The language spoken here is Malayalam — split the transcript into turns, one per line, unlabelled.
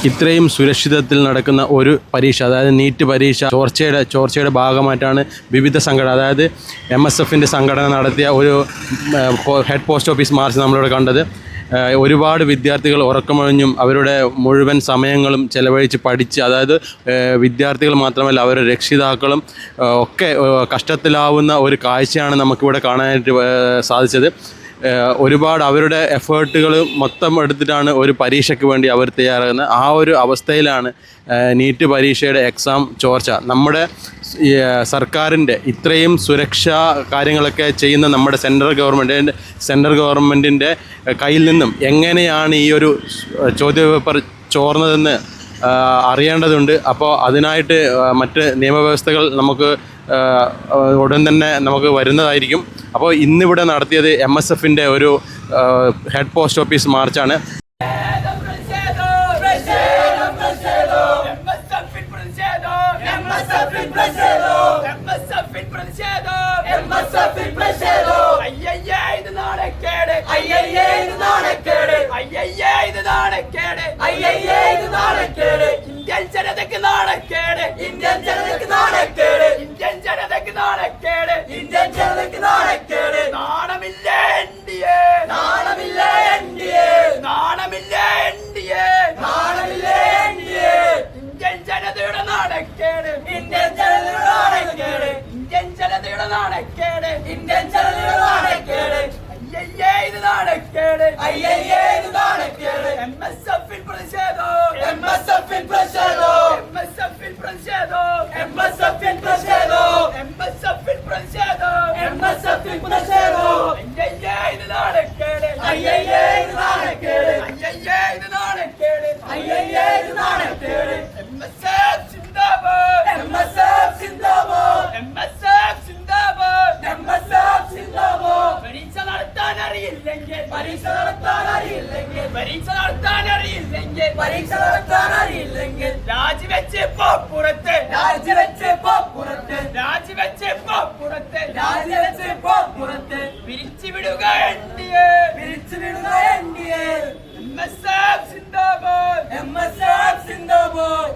ഇത്രയും സുരക്ഷിതത്തിൽ നടക്കുന്ന ഒരു പരീക്ഷ, അതായത് നീറ്റ് പരീക്ഷ ചോർച്ചയുടെ ഭാഗമായിട്ടാണ് വിവിധ സംഘടന, അതായത് MSFൻ്റെ സംഘടന നടത്തിയ ഒരു ഹെഡ് പോസ്റ്റ് ഓഫീസ് മാർച്ച് നമ്മളിവിടെ കണ്ടത്. ഒരുപാട് വിദ്യാർത്ഥികൾ ഉറക്കമൊഴിഞ്ഞും അവരുടെ മുഴുവൻ സമയങ്ങളും ചെലവഴിച്ച് പഠിച്ച്, അതായത് വിദ്യാർത്ഥികൾ മാത്രമല്ല അവരുടെ രക്ഷിതാക്കളും ഒക്കെ കഷ്ടത്തിലാവുന്ന ഒരു കാഴ്ചയാണ് നമുക്കിവിടെ കാണാനായിട്ട് സാധിച്ചത്. ഒരുപാട് അവരുടെ എഫേർട്ടുകൾ മൊത്തം എടുത്തിട്ടാണ് ഒരു പരീക്ഷയ്ക്ക് വേണ്ടി അവർ തയ്യാറാകുന്നത്. ആ ഒരു അവസ്ഥയിലാണ് നീറ്റ് പരീക്ഷയുടെ എക്സാം ചോർച്ച. നമ്മുടെ സർക്കാരിൻ്റെ ഇത്രയും സുരക്ഷാ കാര്യങ്ങളൊക്കെ ചെയ്യുന്ന നമ്മുടെ സെൻട്രൽ ഗവൺമെൻറ്റിൻ്റെ കയ്യിൽ നിന്നും എങ്ങനെയാണ് ഈ ഒരു ചോദ്യപേപ്പർ ചോർന്നതെന്ന് അറിയേണ്ടതുണ്ട്. അപ്പോൾ അതിനായിട്ട് മറ്റ് നിയമവ്യവസ്ഥകൾ നമുക്ക് ഉടൻ തന്നെ നമുക്ക് വരുന്നതായിരിക്കും. അപ്പോൾ ഇന്നിവിടെ നടത്തിയത് MSFൻ്റെ ഒരു ഹെഡ് പോസ്റ്റ് ഓഫീസ് മാർച്ചാണ്.
ഇന്ത്യൻ ജനതയ്ക്ക് നാണക്കേട്, ഇന്ത്യൻ ജനതയ്ക്ക് നാണക്കേട്, ഇന്ത്യൻ ജനതയ്ക്ക് നാണക്കേട്, ഇന്ത്യൻ ജനതയ്ക്ക് നാണക്കേട്. നാണമില്ല NDA, നാണമില്ല NDA, നാണമില്ല NDA, നാണമില്ല NDA. Indian ജനതയുടെ നാണക്കേട്, ഇന്ത്യൻ ജനതയുടെ നാണക്കേട്, ഇന്ത്യൻ ജനതയുടെ നാണക്കേട്, ഇന്ത്യൻ ജനതയുടെ നാണക്കേട്. അയ്യയ്യേ ഇത് നാണക്കേട്, അയ്യയ്യേ ഇത് നാണക്കേട്. MSFിൽ പ്രതിഷേധം, MSFിൽ പ്രതിഷേധം, MSFിൽ പ്രതിഷേധം, MSFിൽ പ്രതിഷേധം, MSFിൽ പ്രതിഷേധം, MSFിൽ പ്രതിഷേധം. അയ്യയ്യേ ഇത് നാണക്കേട്, അയ്യയ്യേ ഇത് നാണക്കേട്, അയ്യയ്യേ ഇത് നാണക്കേട്, അയ്യയ്യേ ഇത് നാണക്കേട്. MSF സിന്ദാബാദ്, MSF സിന്ദാബാദ്, MSF സിന്ദാബാദ്, MSF സിന്ദാബാദ്. പരീക്ഷ നടത്താൻ അറിയില്ലെങ്കിൽ, പരീക്ഷ നടത്താൻ അറിയില്ലെങ്കിൽ, പരീക്ഷ നടത്താൻ അറിയില്ലെങ്കിൽ, പരീക്ഷ നടത്താൻ അറിയില്ലെങ്കിൽ രാജിവെച്ച് പോ പുറത്ത്, രാജിവെച്ച് പോ പുറത്ത്, രാജിവെച്ച് പോ പുറത്ത്, രാജിവെച്ച് പോ പുറത്ത്. പിരിച്ചുവിടുക NDA, പിരിച്ചുവിടുക NDA. MSF സിന്ദാബാദ്, MSF സിന്ദാബാദ്.